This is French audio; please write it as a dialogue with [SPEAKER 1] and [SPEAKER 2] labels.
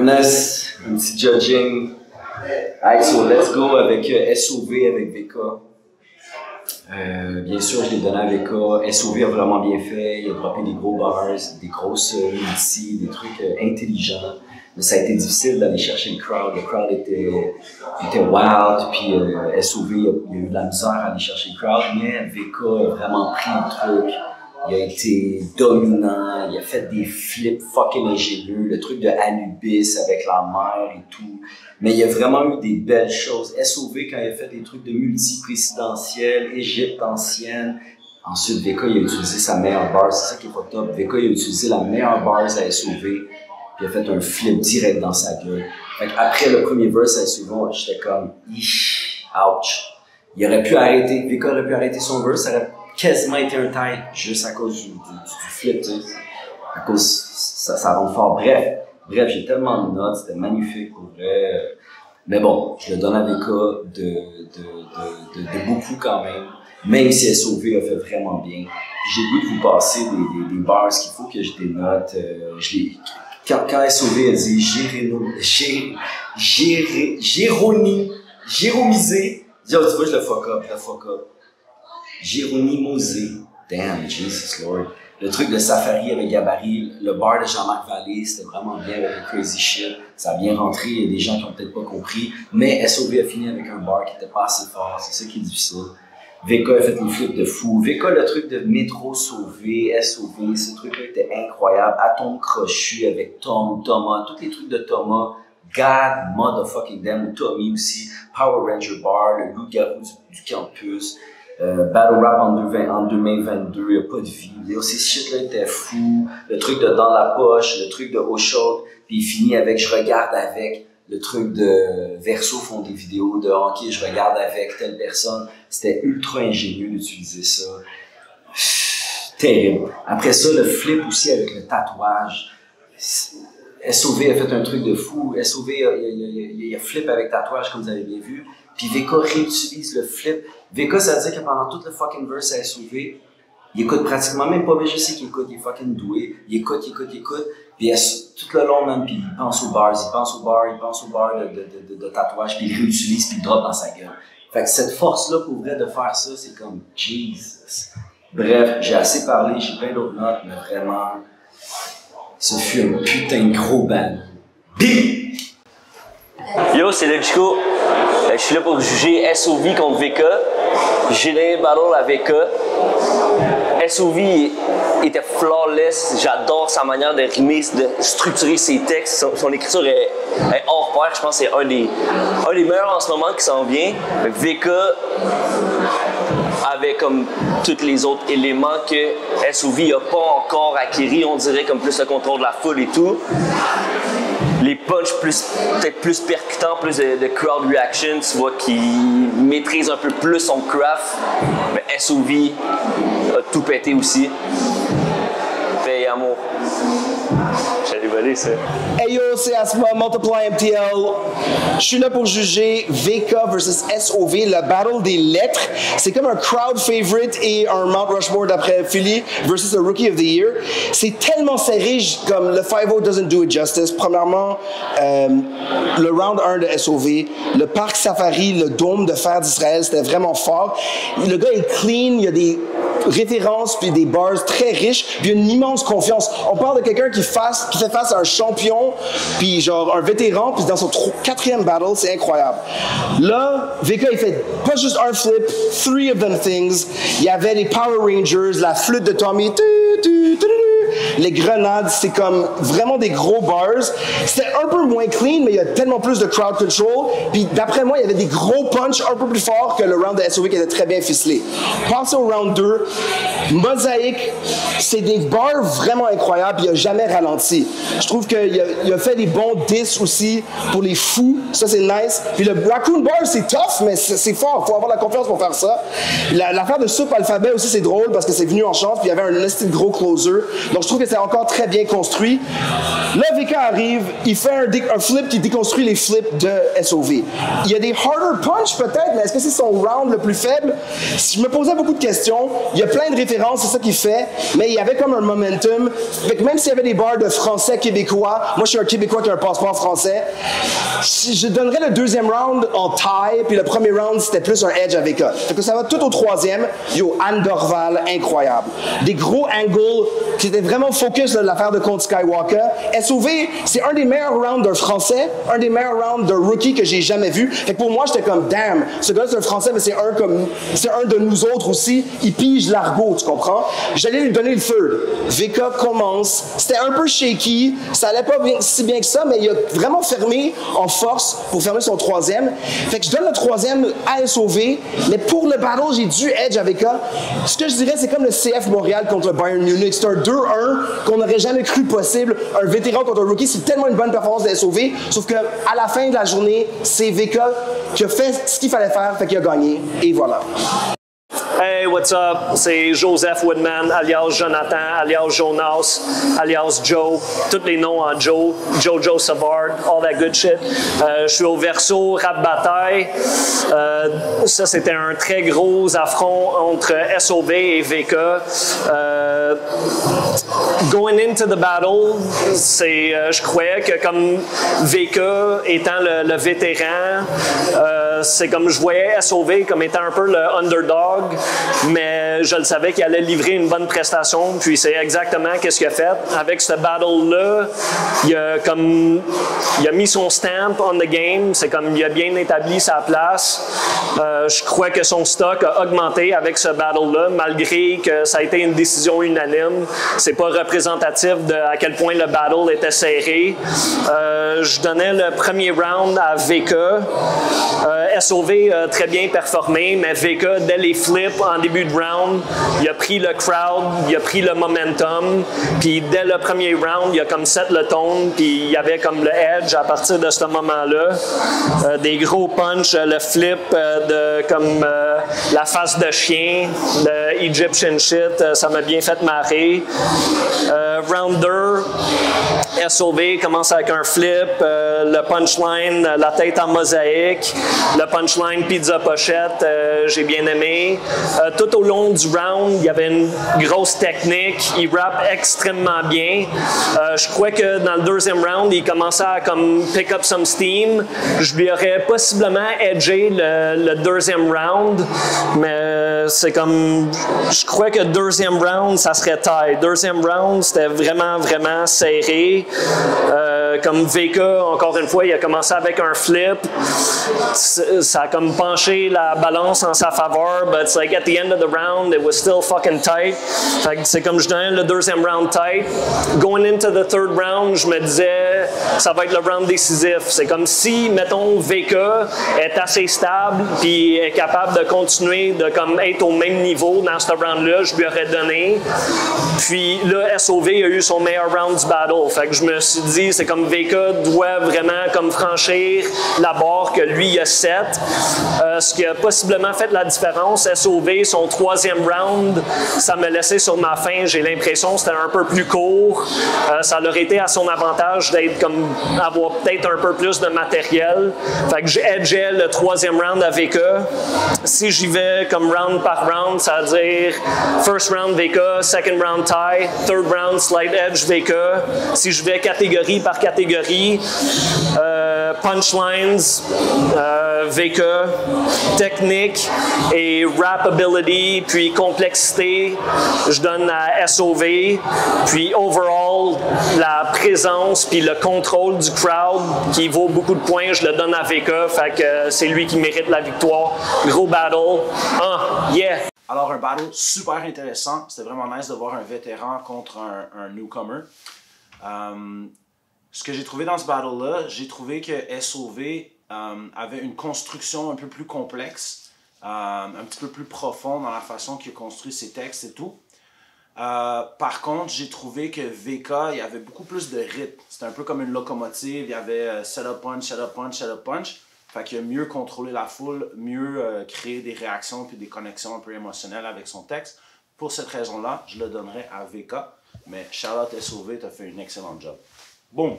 [SPEAKER 1] Nice, un petit judging. Alright, so let's go avec SOV avec VK. Bien sûr, je l'ai donné à VK. SOV a vraiment bien fait. Il a droppé des gros bars, des grosses multis, des trucs intelligents. Mais ça a été difficile d'aller chercher le crowd. Le crowd était wild. Puis SOV, il a eu de la misère à aller chercher le crowd. Mais VK a vraiment pris le truc. Il a été dominant, il a fait des flips fucking ingénieux, le truc de Anubis avec la mer et tout. Mais il y a vraiment eu des belles choses. SOV, quand il a fait des trucs de multi-présidentiel, Égypte ancienne. Ensuite, VK, il a utilisé sa meilleure bars, c'est ça qui est pas top. VK, il a utilisé la meilleure bars à SOV, puis il a fait un flip direct dans sa gueule. Fait après le premier verse à SOV, j'étais comme, ouch. Il aurait pu arrêter, VK aurait pu arrêter son verse, ça aurait quasiment été un tie juste à cause du flip, tu sais. À cause, ça rend fort. Bref, j'ai tellement de notes, c'était magnifique pour vrai. Mais bon, je le donne à VK de beaucoup quand même si SOV a fait vraiment bien. J'ai le goût de vous passer des bars qu'il faut que je dénote. Quand SOV a dit jéromisé, tu vois, je le fuck up. Géronimosé. Damn, Jesus Lord. Le truc de Safari avec Gabarit, le bar de Jean-Marc Vallée, c'était vraiment bien avec le crazy shit. Ça a bien rentré, il y a des gens qui ont peut-être pas compris. Mais SOV a fini avec un bar qui était pas assez fort, c'est ça qui est difficile. VK a fait une flip de fou. VK, le truc de métro sauvé, SOV, ce truc-là était incroyable. Atome crochu avec Thomas, tous les trucs de Thomas. God, motherfucking damn, Tommy aussi. Power Ranger Bar, le loup-garou du campus. Battle Rap en 2022, il n'y a pas de vie. Ces shit-là étaient fous. Le truc de Dans la poche, le truc de Eau chaude, puis il finit avec Je regarde avec. Le truc de Verso font des vidéos de hockey, je regarde avec telle personne. C'était ultra ingénieux d'utiliser ça. Terrible. Après ça, le flip aussi avec le tatouage. SOV a fait un truc de fou. SOV il a flip avec tatouage, comme vous avez bien vu. Puis VK réutilise le flip. VK, ça veut dire que pendant tout le fucking verse à SOV, il écoute pratiquement même pas, mais je sais qu'il écoute, il est fucking doué. Il écoute. Puis tout le long, même, puis il pense aux bars de tatouage, puis il réutilise, puis il drop dans sa gueule. Fait que cette force-là, pour vrai, de faire ça, c'est comme Jesus. Bref, j'ai assez parlé, j'ai plein d'autres notes, mais vraiment, ce fut un putain de gros band. Bim!
[SPEAKER 2] Yo, c'est le Chico. Je suis là pour juger SOV contre VK. J'ai donné battle à VK. SOV était flawless. J'adore sa manière de rimer, de structurer ses textes. Son écriture est hors pair. Je pense que c'est un des meilleurs en ce moment qui s'en vient. VK avait comme tous les autres éléments que SOV n'a pas encore acquis. On dirait comme plus le contrôle de la foule et tout. Les punchs peut-être plus percutants, plus de crowd reaction, tu vois, qui maîtrise un peu plus son craft. Mais SOV a tout pété aussi. Paix et amour. J'allais voler ça.
[SPEAKER 3] Hey yo, c'est Asma, Multiply MTL. Je suis là pour juger VK versus SOV, le battle des lettres. C'est comme un crowd favorite et un Mount Rushmore d'après Philly versus le Rookie of the Year. C'est tellement serré, comme le 5-0 doesn't do it justice. Premièrement, le round 1 de SOV, le parc Safari, le dôme de fer d'Israël, c'était vraiment fort. Le gars est clean, il y a des références puis des bars très riches, puis une immense confiance. On parle de quelqu'un qui fait face à un champion, puis genre un vétéran, puis dans son 4e battle, c'est incroyable. Là, VK, il fait pas juste un flip, 3 of them things. Il y avait les Power Rangers, la flûte de Tommy, les grenades, c'est comme vraiment des gros bars. C'était un peu moins clean, mais il y a tellement plus de crowd control. Puis d'après moi, il y avait des gros punch un peu plus forts que le round de SOV qui était très bien ficelé. Passez au round 2. Mosaïque, c'est des bars vraiment incroyables, il n'a jamais ralenti. Je trouve qu'il a fait des bons 10 aussi pour les fous, ça c'est nice. Puis le Raccoon Bar, c'est tough, mais c'est fort, il faut avoir la confiance pour faire ça. L'affaire de Soupe Alphabet aussi, c'est drôle parce que c'est venu en chance, puis il y avait un esti de gros closer. Donc je trouve que que c'est encore très bien construit. Là, VK arrive, il fait un flip qui déconstruit les flips de SOV. Il y a des harder punch peut-être, mais est-ce que c'est son round le plus faible? Je me posais beaucoup de questions. Il y a plein de références, c'est ça qu'il fait, mais il y avait comme un momentum. Fait que même s'il y avait des bars de français québécois, moi je suis un Québécois qui a un passeport français, je donnerais le deuxième round en tie, puis le premier round c'était plus un edge avec VK. Fait que ça va tout au troisième. Yo, Anne Dorval, incroyable. Des gros angles qui étaient vraiment focus de l'affaire de contre Skywalker. SOV, c'est un des meilleurs rounds d'un Français, un des meilleurs rounds d'un rookie que j'ai jamais vu. Fait que pour moi, j'étais comme, damn, ce gars-là, c'est un Français, mais c'est un de nous autres aussi. Il pige l'argot, tu comprends? J'allais lui donner le third. VK commence. C'était un peu shaky. Ça allait pas si bien que ça, mais il a vraiment fermé en force pour fermer son troisième. Fait que je donne le troisième à SOV, mais pour le battle, j'ai dû edge avec VK. Ce que je dirais, c'est comme le CF Montréal contre le Bayern Munich. C'est un 2-1 qu'on n'aurait jamais cru possible. Un vétéran contre un rookie, c'est tellement une bonne performance de SOV, sauf qu'à la fin de la journée, c'est VK qui a fait ce qu'il fallait faire, fait qu'il a gagné, et voilà.
[SPEAKER 4] Hey, what's up? C'est Joseph Woodman, alias Jonathan, alias Jonas, alias Joe. Tous les noms en Joe, Jojo Savard, all that good shit. Je suis au Verso Rap Bataille. Ça, c'était un très gros affront entre SOV et VK. Going into the battle, je croyais que comme VK étant le vétéran, c'est comme je voyais SOV comme étant un peu le underdog, mais je le savais qu'il allait livrer une bonne prestation, puis c'est exactement qu'est-ce qu'il a fait. Avec ce battle-là, il a mis son stamp on the game, c'est comme il a bien établi sa place. Je crois que son stock a augmenté avec ce battle-là, malgré que ça a été une décision unanime. C'est pas représentatif de à quel point le battle était serré. Je donnais le premier round à VK. SOV a très bien performé, mais VK, dès les flips en début de round, il a pris le crowd, il a pris le momentum, puis dès le premier round, il a comme set le tone, puis il y avait comme le edge à partir de ce moment-là. Des gros punch, le flip comme la face de chien, de Egyptian shit, ça m'a bien fait marrer. Round 2, SOV commence avec un flip, le punchline, la tête en mosaïque, le punchline pizza pochette, j'ai bien aimé. Tout au long du round, il y avait une grosse technique, il rappe extrêmement bien. Je crois que dans le deuxième round, il commençait à comme pick up some steam. Je lui aurais possiblement edgé le deuxième round, mais c'est comme, je crois que deuxième round, ça serait tie. Deuxième round, c'était vraiment, vraiment serré. Comme VK, encore une fois, il a commencé avec un flip. Ça a comme penché la balance en sa faveur, but it's like at the end of the round, it was still fucking tight. C'est comme je donnais le deuxième round tight. Going into the third round, je me disais, ça va être le round décisif. C'est comme si, mettons, VK est assez stable puis est capable de continuer de comme être au même niveau dans ce round-là, je lui aurais donné. Puis là, SOV a eu son meilleur round du battle. Fait que je me suis dit, c'est comme VK doit vraiment comme franchir la barre que lui il a set. Ce qui a possiblement fait la différence, SOV, son troisième round, ça me laissait sur ma faim. J'ai l'impression que c'était un peu plus court. Ça aurait été à son avantage d'être comme avoir peut-être un peu plus de matériel. Fait que j'edgeais le troisième round à VK. Si j'y vais comme round par round, ça veut dire first round VK, second round tie, third round slight edge VK. Si je vais catégorie par catégorie, punchlines, VK, technique et rap ability, puis complexité, je donne à SOV, puis overall, la présence puis le contrôle du crowd qui vaut beaucoup de points, je le donne à VK, fait que c'est lui qui mérite la victoire. Gros battle. Yeah!
[SPEAKER 5] Alors, un battle super intéressant. C'était vraiment nice de voir un vétéran contre un newcomer. Ce que j'ai trouvé dans ce battle-là, j'ai trouvé que SOV avait une construction un peu plus complexe, un petit peu plus profonde dans la façon qu'il a construit ses textes et tout. Par contre, j'ai trouvé que VK, il y avait beaucoup plus de rythme. C'était un peu comme une locomotive, il y avait setup punch, setup punch, setup punch. Fait qu'il a mieux contrôlé la foule, mieux créé des réactions puis des connexions un peu émotionnelles avec son texte. Pour cette raison-là, je le donnerais à VK. Mais Charlotte SOV, tu as fait un excellent job. Boom!